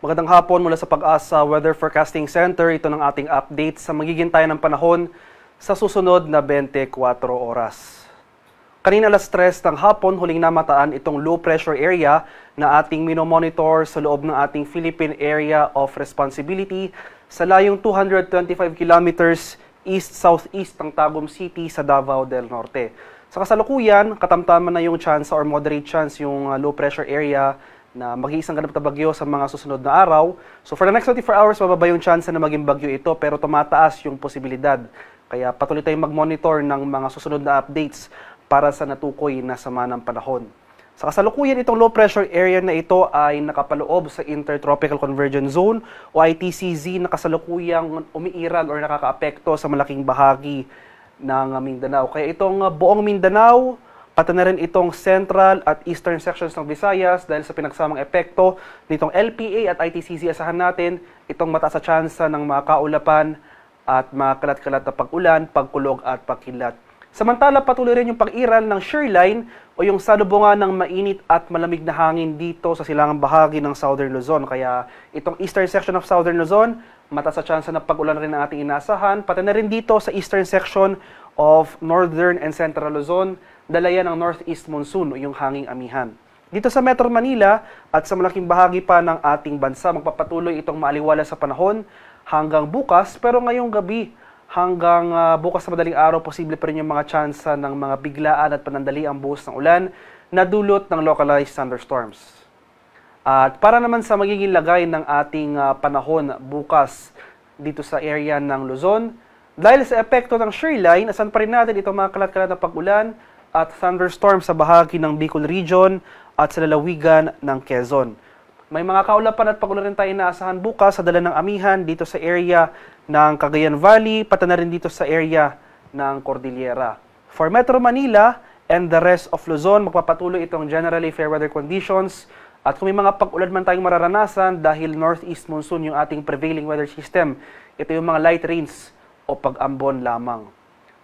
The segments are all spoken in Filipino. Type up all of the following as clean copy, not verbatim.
Magandang hapon mula sa Pag-asa Weather Forecasting Center. Ito ng ating update sa magiging tayo ng panahon sa susunod na 24 oras. Kanina alas 3 ng hapon, huling namataan itong low pressure area na ating minomonitor sa loob ng ating Philippine Area of Responsibility sa layong 225 kilometers east-southeast ng Tagum City sa Davao del Norte. Sa kasalukuyan, katamtaman na yung chance or moderate chance yung low pressure area na mag-iisang ganap na bagyo sa mga susunod na araw. So for the next 24 hours, mababa yung chance na maging bagyo ito pero tumataas yung posibilidad. Kaya patuloy tayong mag-monitor ng mga susunod na updates para sa natukoy na sama ng panahon. Sa kasalukuyan, itong low pressure area na ito ay nakapaloob sa Intertropical Convergence Zone o ITCZ na kasalukuyang umiiral or nakakaapekto sa malaking bahagi ng Mindanao. Kaya itong buong Mindanao, pati na rin itong central at eastern sections ng Visayas dahil sa pinagsamang epekto nitong LPA at ITCZ, asahan natin itong mataas sa tsansa ng mga kaulapan at mga kalat-kalat na pag-ulan, pagkulog at pagkilat. Samantala, patuloy rin yung pag-iral ng shearline o yung salubungan ng mainit at malamig na hangin dito sa silangang bahagi ng Southern Luzon. Kaya itong eastern section of Southern Luzon, mataas sa tsansa ng pag-ulan rin ang ating inasahan. Pati na rin dito sa eastern section of Northern and Central Luzon, dala yan ng northeast monsoon o yung hanging amihan. Dito sa Metro Manila at sa malaking bahagi pa ng ating bansa, magpapatuloy itong maaliwala sa panahon hanggang bukas, pero ngayong gabi hanggang bukas na madaling araw, posible pa rin yung mga tsansa ng mga biglaan at panandali ang buhos ng ulan na dulot ng localized thunderstorms. At para naman sa magiging lagay ng ating panahon bukas dito sa area ng Luzon, dahil sa epekto ng shearline, asan pa rin natin itong mga kalat-kalat na pag-ulan at thunderstorm sa bahagi ng Bicol Region at sa lalawigan ng Quezon. May mga kaulapan at pag-ulan rin tayo inaasahan bukas sa dala ng amihan dito sa area ng Cagayan Valley, pati na rin dito sa area ng Cordillera. For Metro Manila and the rest of Luzon, magpapatuloy itong generally fair weather conditions at kung may mga pag-ulan man tayong mararanasan dahil northeast monsoon yung ating prevailing weather system, ito yung mga light rains o pag-ambon lamang.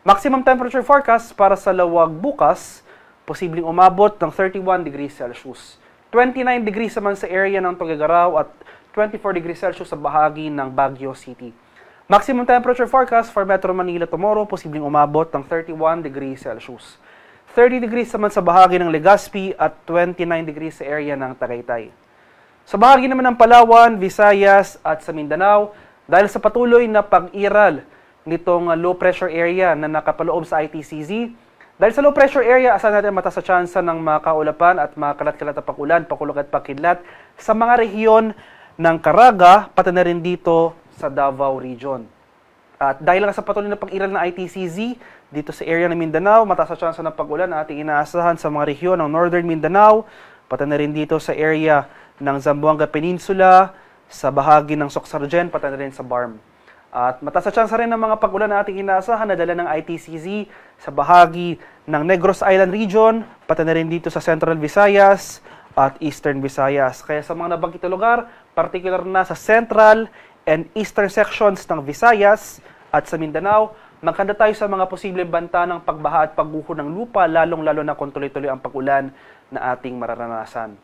Maximum temperature forecast para sa Lawag bukas, posibleng umabot ng 31 degrees Celsius. 29 degrees naman sa area ng Tuguegarao at 24 degrees Celsius sa bahagi ng Baguio City. Maximum temperature forecast for Metro Manila tomorrow, posibleng umabot ng 31 degrees Celsius. 30 degrees naman sa bahagi ng Legazpi at 29 degrees sa area ng Tagaytay. Sa bahagi naman ng Palawan, Visayas at sa Mindanao, dahil sa patuloy na pag-iral nitong low pressure area na nakapaloob sa ITCZ. Dahil sa low pressure area, asan natin mataas sa tsansa ng mga kaulapan at mga kalat-kalat na pag-ulan, pakulog at pagkidlat sa mga rehiyon ng Caraga, pati na rin dito sa Davao Region. At dahil lang sa patuloy na pag-iral ng ITCZ, dito sa area ng Mindanao, mataas sa tsansa ng pag-ulan na ating inaasahan sa mga rehiyon ng Northern Mindanao, pati na rin dito sa area ng Zamboanga Peninsula, sa bahagi ng Socsargen, pati na rin sa Barm. At mataas sa tsansa rin ng mga pag-ulan na ating inaasahan na dala ng ITCZ sa bahagi ng Negros Island Region, pati na rin dito sa Central Visayas at Eastern Visayas. Kaya sa mga nabanggit na lugar, particular na sa Central and Eastern sections ng Visayas at sa Mindanao, magkanda tayo sa mga posibleng banta ng pagbaha at pagguho ng lupa, lalong-lalo na kung tuloy-tuloy ang pag-ulan na ating mararanasan.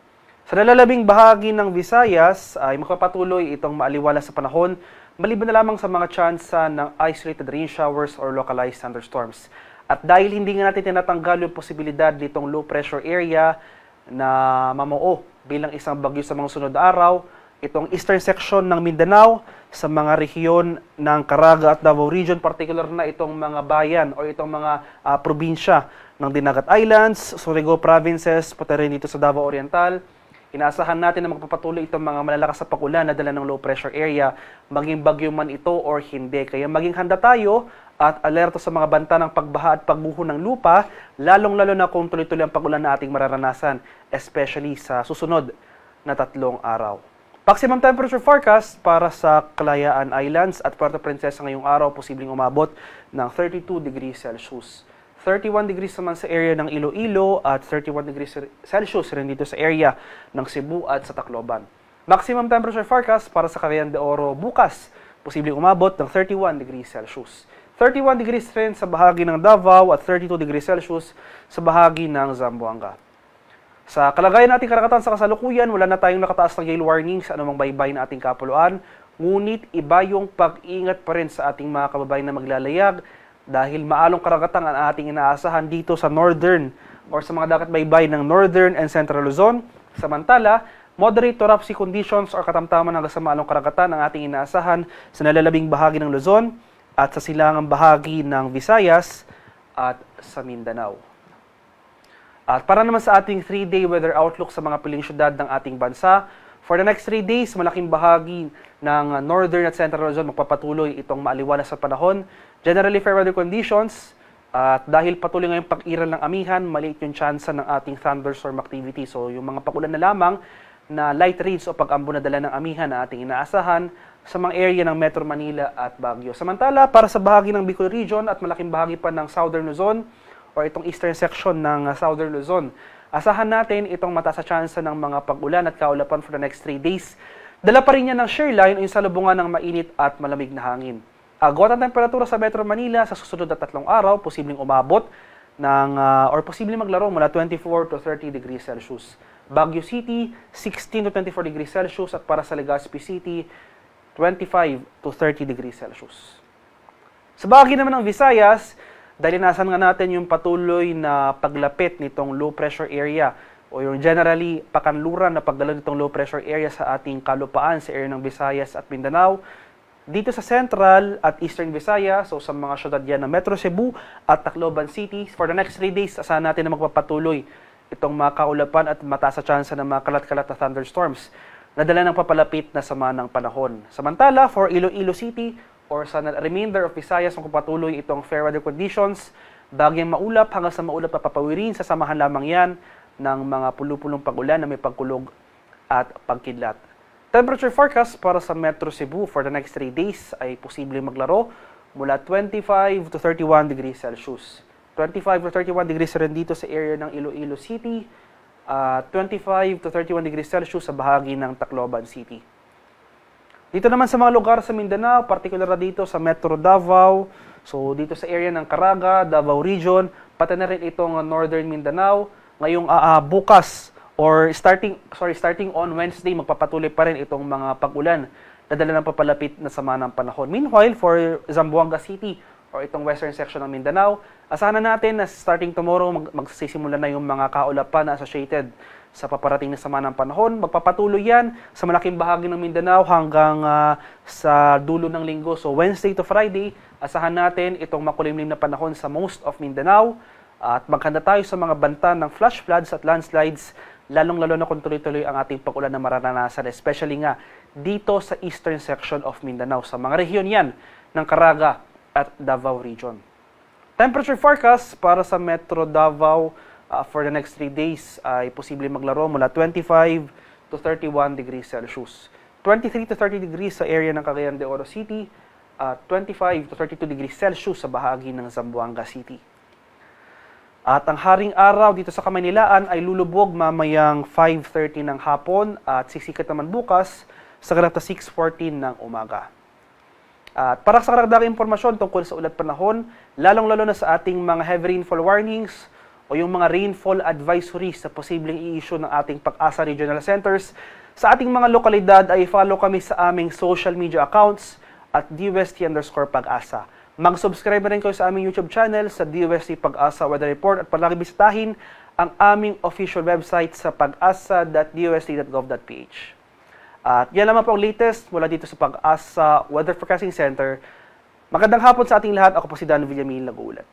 Sa nalalabing bahagi ng Visayas ay makapatuloy itong maaliwala sa panahon, maliban na lamang sa mga tsansa ng isolated rain showers or localized thunderstorms. At dahil hindi nga natin tinatanggal yung posibilidad nitong low pressure area na mamuo bilang isang bagyo sa mga sunod na araw, itong eastern section ng Mindanao sa mga rehiyon ng Caraga at Davao Region, particular na itong mga bayan o itong mga probinsya ng Dinagat Islands, Surigao Provinces, pati rin dito sa Davao Oriental. Inaasahan natin na magpapatuloy itong mga malalakas na pag-ulan na dala ng low pressure area, maging bagyo man ito or hindi. Kaya maging handa tayo at alerto sa mga banta ng pagbaha at pagbuho ng lupa, lalong-lalo na kung tuloy-tuloy ang pag-ulan na ating mararanasan, especially sa susunod na 3 araw. Maximum temperature forecast para sa Kalayaan Islands at Puerto Princesa ngayong araw, posibleng umabot ng 32 degrees Celsius. 31 degrees naman sa area ng Iloilo at 31 degrees Celsius rin dito sa area ng Cebu at sa Tacloban. Maximum temperature forecast para sa Cagayan de Oro bukas, posibleng umabot ng 31 degrees Celsius. 31 degrees rin sa bahagi ng Davao at 32 degrees Celsius sa bahagi ng Zamboanga. Sa kalagayan nating karagatan sa kasalukuyan, wala na tayong nakataas na gale warning sa anumang baybay na ating kapuluan. Ngunit iba yung pag-ingat pa rin sa ating mga kababayan na maglalayag dahil maalong karagatan ang ating inaasahan dito sa northern or sa mga dagat baybay ng northern and central Luzon. Samantala, moderate to rough sea conditions or katamtaman hanggang sa maalong karagatan ang ating inaasahan sa nalalabing bahagi ng Luzon at sa silangang bahagi ng Visayas at sa Mindanao. At para naman sa ating 3-day weather outlook sa mga piling syudad ng ating bansa, for the next 3 days, malaking bahagi ng northern at central Luzon magpapatuloy itong maaliwalas sa panahon. Generally fair weather conditions, at dahil patuloy ngayong pag-iral ng amihan, maliit yung tsansa ng ating thunderstorm activity. So yung mga pagulan na lamang na light rains o pag-ambo na dala ng amihan na ating inaasahan sa mga area ng Metro Manila at Baguio. Samantala, para sa bahagi ng Bicol Region at malaking bahagi pa ng Southern Luzon, o itong eastern section ng Southern Luzon. Asahan natin itong mataas na tsansa ng mga pag-ulan at kaulapan for the next 3 days. Dala pa rin yan ng shear line o yung salubungan ng mainit at malamig na hangin. Agwat ang temperatura sa Metro Manila sa susunod na 3 araw, posibleng umabot ng, or posibleng maglaro mula 24 to 30 degrees Celsius. Baguio City, 16 to 24 degrees Celsius at para sa Legazpi City, 25 to 30 degrees Celsius. Sa bahagi naman ng Visayas, dahil inasan nga natin yung patuloy na paglapit nitong low pressure area o yung generally pakanluran na pagdalo nitong low pressure area sa ating kalupaan sa area ng Visayas at Mindanao. Dito sa Central at Eastern Visayas, so sa mga syudad yan ng Metro Cebu at Tacloban City, for the next 3 days, asahan natin na magpapatuloy itong mga kaulapan at mataas sa tsansa ng mga kalat-kalat na thunderstorms na dala ng papalapit na sama ng panahon. Samantala, for Iloilo City, or sa remainder of Visayas kung patuloy itong fair weather conditions, bagyang maulap hanggang sa maulap na papawirin, sasamahan lamang yan ng mga pulupulong pag-ulan na may pagkulog at pagkidlat. Temperature forecast para sa Metro Cebu for the next 3 days ay posibleng maglaro mula 25 to 31 degrees Celsius. 25 to 31 degrees rin dito sa area ng Iloilo City, 25 to 31 degrees Celsius sa bahagi ng Tacloban City. Dito naman sa mga lugar sa Mindanao, particular na dito sa Metro Davao, so dito sa area ng Caraga, Davao Region, pati na rin itong Northern Mindanao. Ngayong bukas or starting on Wednesday, magpapatuloy pa rin itong mga pag-ulan na dala ng papalapit na sama ng panahon. Meanwhile, for Zamboanga City or itong western section ng Mindanao, asahan na natin na starting tomorrow magsisimula na yung mga kaulapan na associated sa paparating na sama ng panahon. Magpapatuloy yan sa malaking bahagi ng Mindanao hanggang sa dulo ng linggo. So Wednesday to Friday, asahan natin itong makulimlim na panahon sa most of Mindanao. At maghanda tayo sa mga banta ng flash floods at landslides, lalong-lalo na kung tuloy-tuloy ang ating pag-ulan na mararanasan, especially nga dito sa eastern section of Mindanao, sa mga rehiyon yan ng Caraga at Davao Region. Temperature forecast para sa Metro Davao for the next 3 days ay posibleng maglaro mula 25 to 31 degrees Celsius. 23 to 30 degrees sa area ng Cagayan de Oro City, 25 to 32 degrees Celsius sa bahagi ng Zamboanga City. At ang haring araw dito sa Kamaynilaan ay lulubog mamayang 5:30 ng hapon at sisikat naman bukas sa ganap na 6:14 ng umaga. At para sa karagdagang impormasyon tungkol sa ulat panahon, lalong-lalo na sa ating mga heavy rainfall warnings o yung mga rainfall advisories sa posibleng i-issue ng ating Pag-asa Regional Centers, sa ating mga lokalidad ay follow kami sa aming social media accounts at DUST_Pag-asa. Mag-subscribe na rin kayo sa aming YouTube channel sa DUST Pag-asa Weather Report at palagi bisitahin ang aming official website sa pag-asa.dust.gov.ph. At yan naman po ang latest mula dito sa Pag-asa Weather Forecasting Center. Magandang hapon sa ating lahat. Ako po si Dan Villamil, nag-uulat.